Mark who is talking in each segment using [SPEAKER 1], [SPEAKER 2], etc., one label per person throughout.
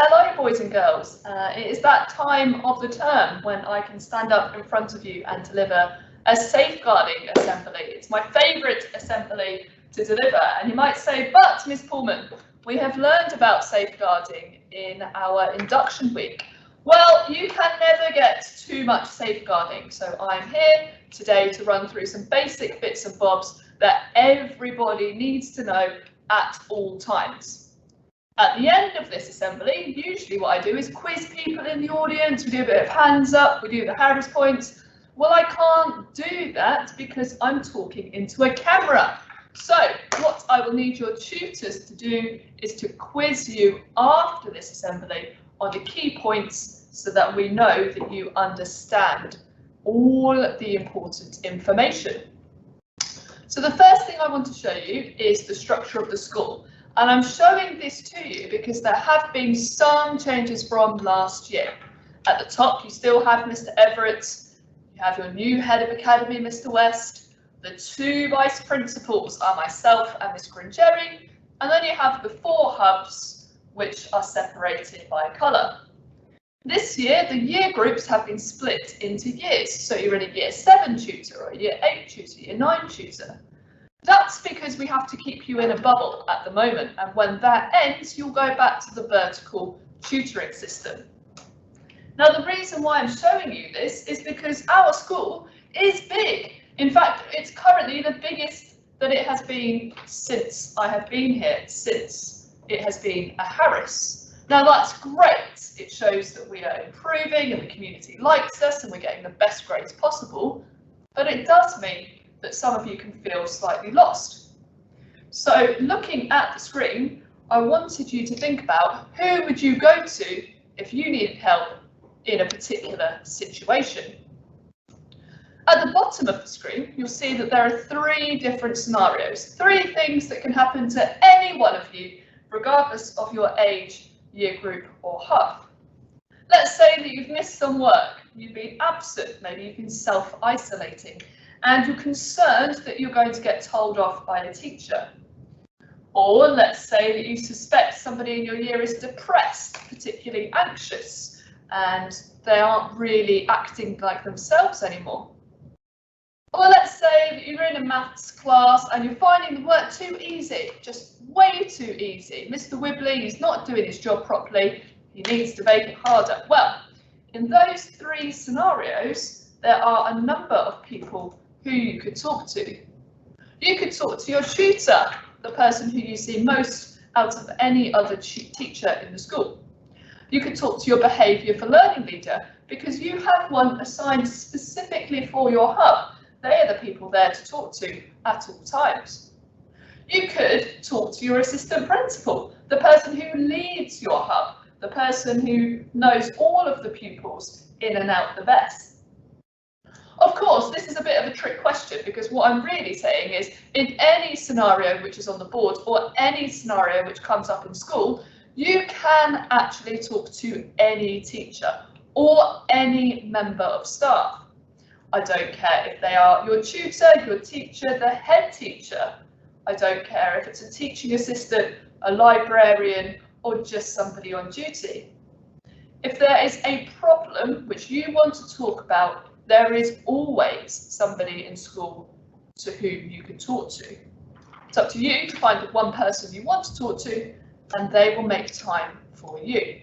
[SPEAKER 1] Hello boys and girls, it is that time of the term when I can stand up in front of you and deliver a safeguarding assembly. It's my favourite assembly to deliver, and you might say, but Miss Pullman, we have learned about safeguarding in our induction week. Well, you can never get too much safeguarding, so I'm here today to run through some basic bits and bobs that everybody needs to know at all times. At the end of this assembly, usually what I do is quiz people in the audience, we do a bit of hands up, we do the Harris points. Well, I can't do that because I'm talking into a camera. So what I will need your tutors to do is to quiz you after this assembly on the key points so that we know that you understand all the important information. So the first thing I want to show you is the structure of the school. And I'm showing this to you because there have been some changes from last year. At the top, you still have Mr. Everett, you have your new head of academy, Mr. West, the two vice principals are myself and Miss Gringerry, and then you have the 4 hubs, which are separated by colour. This year, the year groups have been split into years, so you're in a year 7 tutor, or a year 8 tutor, year 9 tutor. That's because we have to keep you in a bubble at the moment, and when that ends, you'll go back to the vertical tutoring system. Now, the reason why I'm showing you this is because our school is big. In fact, it's currently the biggest that it has been since I have been here, since it has been a Harris. Now, that's great. It shows that we are improving and the community likes us and we're getting the best grades possible, but it does mean that some of you can feel slightly lost. So looking at the screen, I wanted you to think about who would you go to if you needed help in a particular situation. At the bottom of the screen, you'll see that there are 3 different scenarios, 3 things that can happen to any one of you, regardless of your age, year group or hub. Let's say that you've missed some work, you've been absent, maybe you've been self-isolating, and you're concerned that you're going to get told off by a teacher. Or let's say that you suspect somebody in your year is depressed, particularly anxious, and they aren't really acting like themselves anymore. Or let's say that you're in a maths class and you're finding the work too easy, just way too easy. Mr. Wibley is not doing his job properly, he needs to make it harder. Well, in those 3 scenarios, there are a number of people who you could talk to. You could talk to your tutor, the person who you see most out of any other teacher in the school. You could talk to your behaviour for learning leader because you have one assigned specifically for your hub. They are the people there to talk to at all times. You could talk to your assistant principal, the person who leads your hub, the person who knows all of the pupils in and out the best. Of course, this is a bit of a trick question because what I'm really saying is in any scenario which is on the board or any scenario which comes up in school, you can actually talk to any teacher or any member of staff. I don't care if they are your tutor, your teacher, the head teacher. I don't care if it's a teaching assistant, a librarian, or just somebody on duty. If there is a problem which you want to talk about, there is always somebody in school to whom you can talk to. It's up to you to find the one person you want to talk to, and they will make time for you.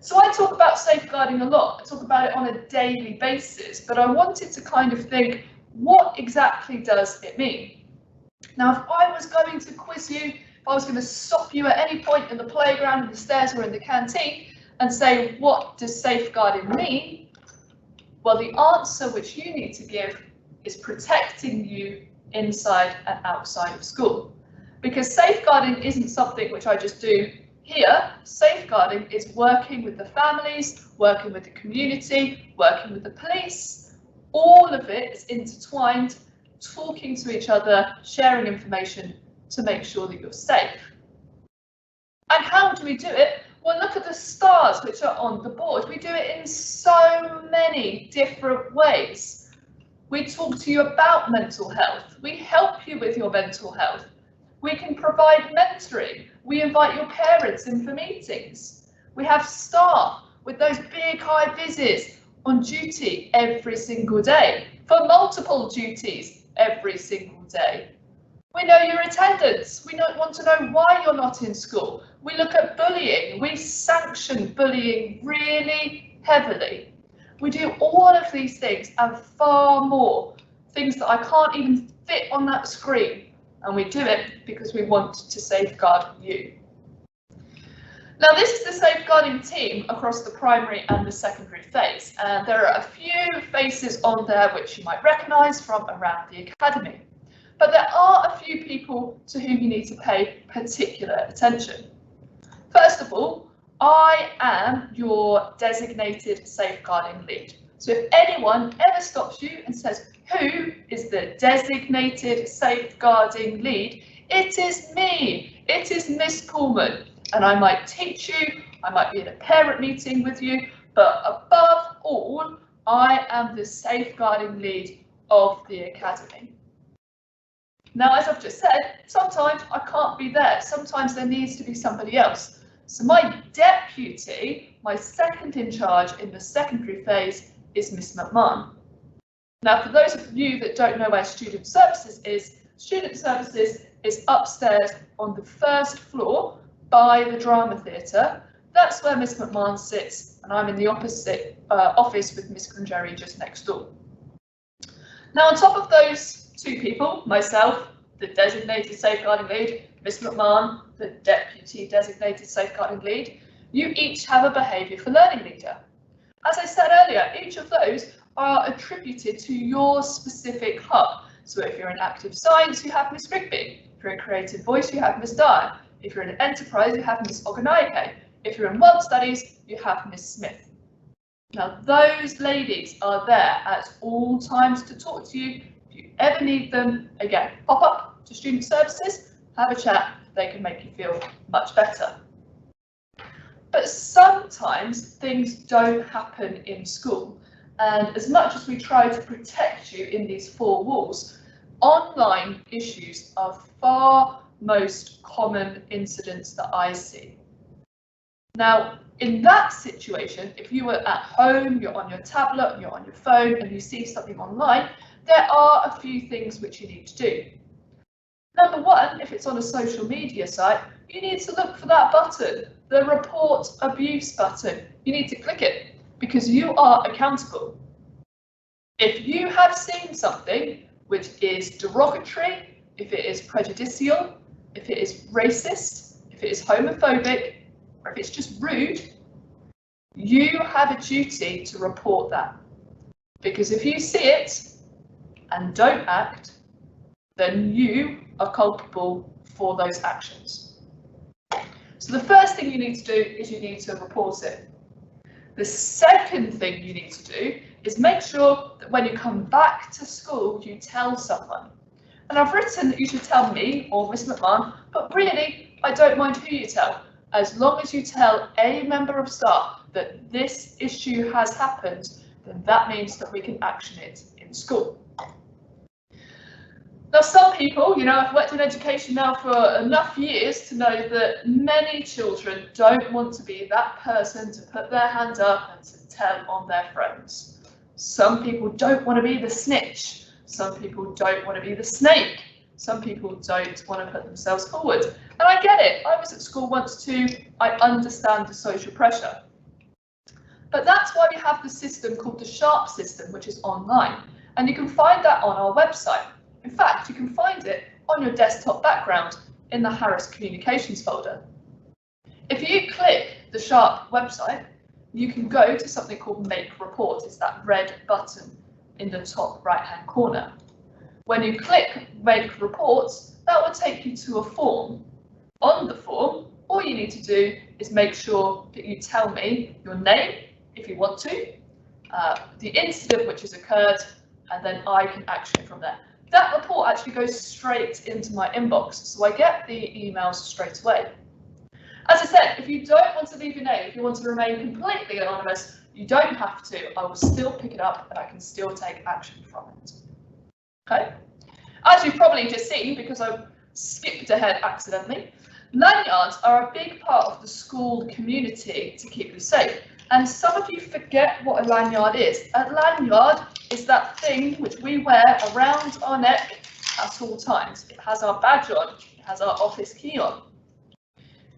[SPEAKER 1] So I talk about safeguarding a lot. I talk about it on a daily basis, but I wanted to kind of think, what exactly does it mean? Now, if I was going to quiz you, if I was going to stop you at any point in the playground, in the stairs, or in the canteen, and say, what does safeguarding mean? Well, the answer which you need to give is protecting you inside and outside of school. Because safeguarding isn't something which I just do here. Safeguarding is working with the families, working with the community, working with the police. All of it is intertwined, talking to each other, sharing information to make sure that you're safe. And how do we do it? Well, look at the stars which are on the board. We do it in so many different ways. We talk to you about mental health. We help you with your mental health. We can provide mentoring. We invite your parents in for meetings. We have staff with those big high vises on duty every single day for multiple duties every single day. We know your attendance. We don't want to know why you're not in school. We look at bullying. We sanction bullying really heavily. We do all of these things and far more, things that I can't even fit on that screen. And we do it because we want to safeguard you. Now, this is the safeguarding team across the primary and the secondary phase. And there are a few faces on there which you might recognise from around the academy. But there are a few people to whom you need to pay particular attention. First of all, I am your designated safeguarding lead. So if anyone ever stops you and says, who is the designated safeguarding lead? It is me. It is Miss Pullman. And I might teach you, I might be in a parent meeting with you, but above all, I am the safeguarding lead of the academy. Now, as I've just said, sometimes I can't be there. Sometimes there needs to be somebody else. So my deputy, my second in charge in the secondary phase, is Miss McMahon. Now, for those of you that don't know where Student Services is upstairs on the first floor by the drama theatre. That's where Miss McMahon sits, and I'm in the opposite office with Miss Grangerry just next door. Now, on top of those two people, myself, the designated safeguarding lead, Miss McMahon, the deputy designated safeguarding lead, you each have a behaviour for learning leader. As I said earlier, each of those are attributed to your specific hub. So if you're in active science, you have Miss Rigby. If you're in creative voice, you have Miss Dyer. If you're in enterprise, you have Miss Oganaike. If you're in world studies, you have Miss Smith. Now, those ladies are there at all times to talk to you. If you ever need them, again, pop up to Student Services, have a chat, they can make you feel much better. But sometimes things don't happen in school. And as much as we try to protect you in these four walls, online issues are far most common incidents that I see. Now, in that situation, if you were at home, you're on your tablet, you're on your phone, and you see something online, there are a few things which you need to do. Number one, if it's on a social media site, you need to look for that button, the report abuse button. You need to click it because you are accountable. If you have seen something which is derogatory, if it is prejudicial, if it is racist, if it is homophobic, or if it's just rude, you have a duty to report that. Because if you see it and don't act, then you are culpable for those actions. So the first thing you need to do is you need to report it. The second thing you need to do is make sure that when you come back to school, you tell someone. And I've written that you should tell me or Miss McMahon, but really, I don't mind who you tell. As long as you tell a member of staff that this issue has happened, then that means that we can action it in school. Now, some people, I've worked in education now for enough years to know that many children don't want to be that person to put their hand up and to tell on their friends. Some people don't want to be the snitch. Some people don't want to be the snake. Some people don't want to put themselves forward. And I get it. I was at school once too. I understand the social pressure. But that's why we have the system called the SHARP system, which is online. And you can find that on our website. In fact, you can find it on your desktop background in the Harris Communications folder. If you click the SHARP website, you can go to something called Make Report. It's that red button in the top right-hand corner. When you click Make Reports, that will take you to a form. On the form, all you need to do is make sure that you tell me your name, if you want to, the incident which has occurred, and then I can action it from there. That report actually goes straight into my inbox, so I get the emails straight away. As I said, if you don't want to leave your name, if you want to remain completely anonymous, you don't have to. I will still pick it up and I can still take action from it. Okay? As you've probably just seen, because I've skipped ahead accidentally. Lanyards are a big part of the school community to keep you safe. And some of you forget what a lanyard is. A lanyard is that thing which we wear around our neck at all times. It has our badge on, it has our office key on.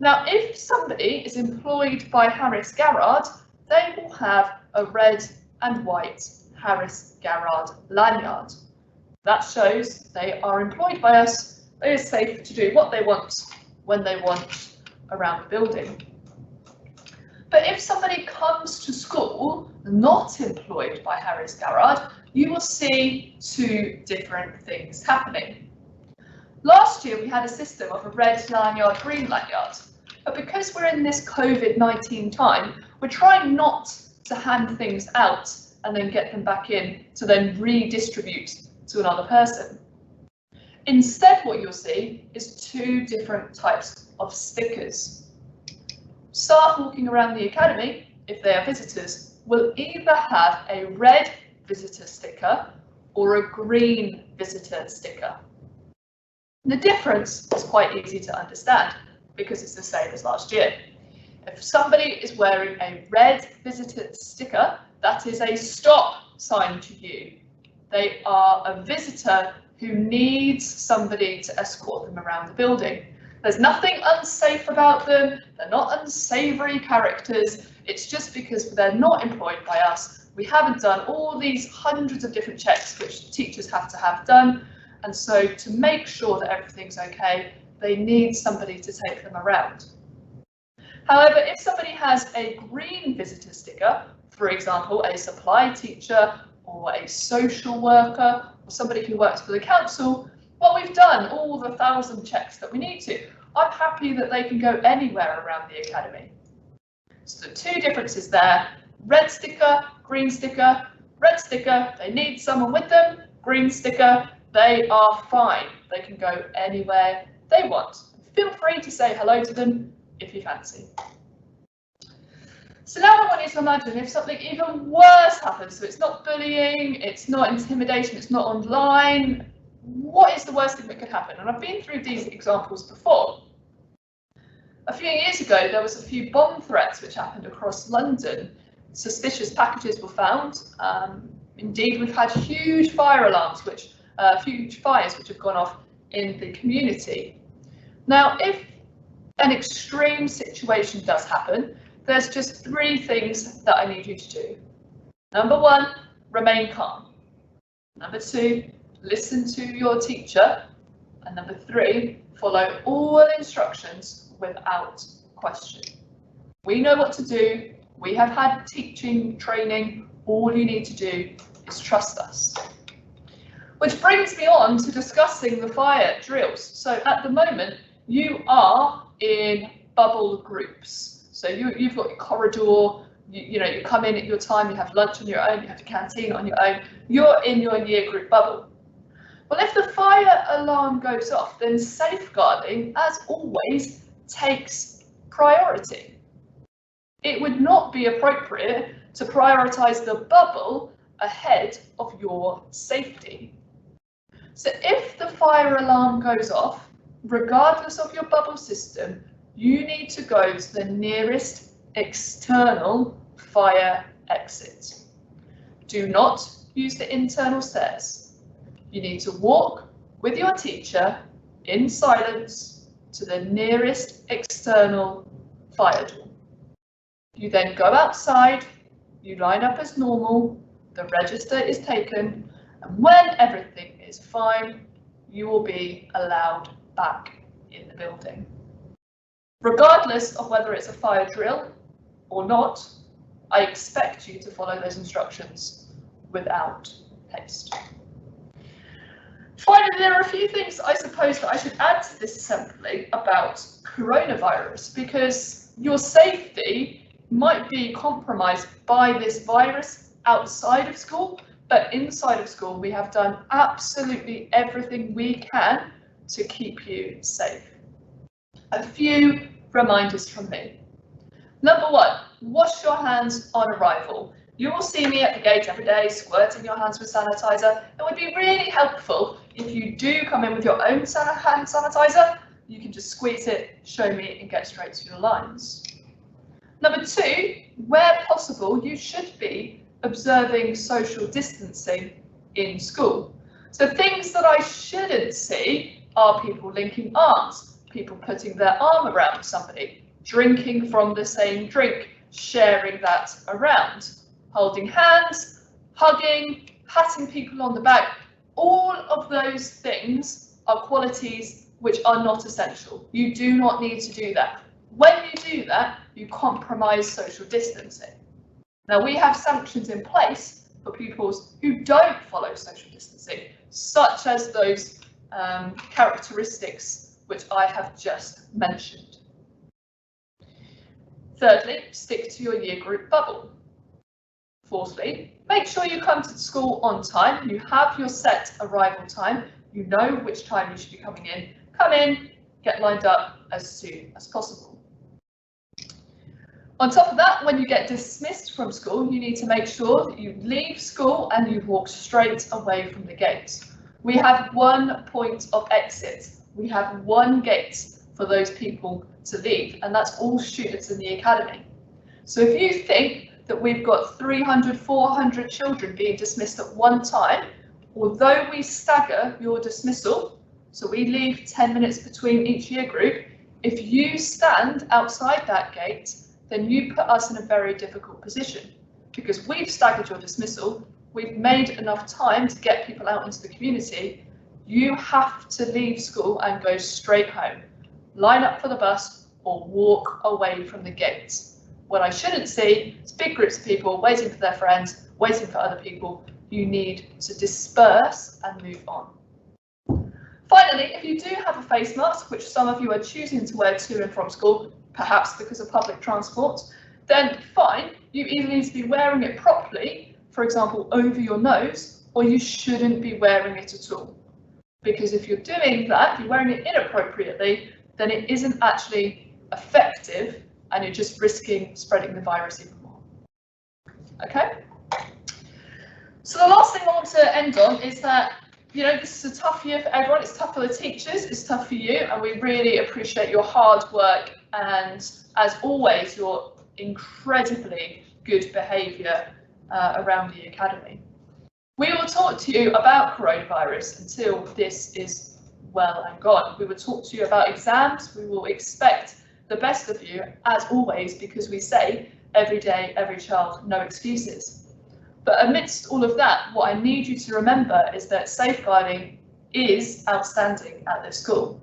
[SPEAKER 1] Now, if somebody is employed by Harris Garrard, they will have a red and white Harris Garrard lanyard. That shows they are employed by us. They are safe to do what they want when they want around the building. But if somebody comes to school not employed by Harris Garrard, you will see two different things happening. Last year we had a system of a red lanyard, green lanyard, but because we're in this COVID-19 time, we're trying not to hand things out and then get them back in to then redistribute to another person. Instead, what you'll see is two different types of stickers. Staff walking around the academy, if they are visitors, will either have a red visitor sticker or a green visitor sticker. The difference is quite easy to understand because it's the same as last year. If somebody is wearing a red visitor sticker, that is a stop sign to you. They are a visitor who needs somebody to escort them around the building. There's nothing unsafe about them, they're not unsavoury characters, it's just because they're not employed by us. We haven't done all these hundreds of different checks which teachers have to have done, and so to make sure that everything's okay, they need somebody to take them around. However, if somebody has a green visitor sticker, for example, a supply teacher or a social worker or somebody who works for the council, well, we've done all the 1,000 checks that we need to. I'm happy that they can go anywhere around the academy. So the two differences there, red sticker, green sticker. Red sticker, they need someone with them. Green sticker, they are fine. They can go anywhere they want. Feel free to say hello to them if you fancy. So now I want you to imagine if something even worse happens. So it's not bullying, it's not intimidation, it's not online. What is the worst thing that could happen? And I've been through these examples before. A few years ago, there was a few bomb threats which happened across London. Suspicious packages were found. Indeed, we've had huge fire alarms, huge fires which have gone off in the community. Now, if an extreme situation does happen, there's just three things that I need you to do. Number one, remain calm. Number two, listen to your teacher. And number three, follow all instructions without question. We know what to do. We have had teaching training. All you need to do is trust us. Which brings me on to discussing the fire drills. So at the moment, you are in bubble groups. So you've got your corridor, you come in at your time, you have lunch on your own, you have the canteen on your own. You're in your year group bubble. Well, if the fire alarm goes off, then safeguarding, as always, takes priority. It would not be appropriate to prioritise the bubble ahead of your safety. So if the fire alarm goes off, regardless of your bubble system, you need to go to the nearest external fire exit. Do not use the internal stairs. You need to walk with your teacher in silence to the nearest external fire door. You then go outside, you line up as normal, the register is taken, and when everything is fine, you will be allowed back in the building. Regardless of whether it's a fire drill or not, I expect you to follow those instructions without haste. Finally, there are a few things I suppose that I should add to this assembly about coronavirus, because your safety might be compromised by this virus outside of school, but inside of school we have done absolutely everything we can to keep you safe. A few reminders from me. Number one, wash your hands on arrival. You will see me at the gate every day squirting your hands with sanitizer. It would be really helpful If you do come in with your own hand sanitizer, you can just squeeze it, show me, and get straight to your lines. Number 2, where possible, you should be observing social distancing in school. So things that I shouldn't see are people linking arms, people putting their arm around somebody, drinking from the same drink, sharing that around, holding hands, hugging, patting people on the back. All of those things are qualities which are not essential. You do not need to do that. When you do that, you compromise social distancing. Now, we have sanctions in place for pupils who don't follow social distancing, such as those characteristics which I have just mentioned. Thirdly, stick to your year group bubble. Fourthly, make sure you come to school on time. You have your set arrival time. You know which time you should be coming in. Come in, get lined up as soon as possible. On top of that, when you get dismissed from school, you need to make sure that you leave school and you walk straight away from the gate. We have one point of exit. We have one gate for those people to leave, and that's all students in the academy. So if you think that we've got 300, 400 children being dismissed at one time, although we stagger your dismissal, so we leave 10 minutes between each year group, if you stand outside that gate, then you put us in a very difficult position, because we've staggered your dismissal, we've made enough time to get people out into the community. You have to leave school and go straight home, line up for the bus or walk away from the gate. What I shouldn't see is big groups of people waiting for their friends, waiting for other people. You need to disperse and move on. Finally, if you do have a face mask, which some of you are choosing to wear to and from school, perhaps because of public transport, then fine, you either need to be wearing it properly, for example, over your nose, or you shouldn't be wearing it at all. Because if you're doing that, if you're wearing it inappropriately, then it isn't actually effective and you're just risking spreading the virus even more. Okay? So the last thing I want to end on is that, you know, this is a tough year for everyone. It's tough for the teachers, it's tough for you, and we really appreciate your hard work and, as always, your incredibly good behaviour around the academy. We will talk to you about coronavirus until this is well and gone. We will talk to you about exams. We will expect the best of you, as always, because we say every day, every child, no excuses. But amidst all of that, what I need you to remember is that safeguarding is outstanding at this school.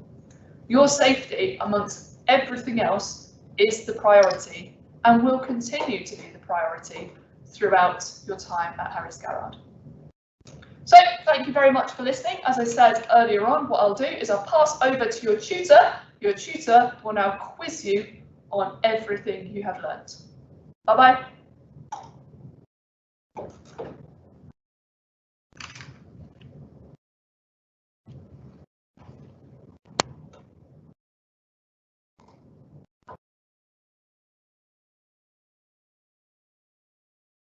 [SPEAKER 1] Your safety, amongst everything else, is the priority and will continue to be the priority throughout your time at Harris Garrard. So thank you very much for listening. As I said earlier on, what I'll do is I'll pass over to your tutor. Your tutor will now quiz you on everything you have learnt. Bye-bye.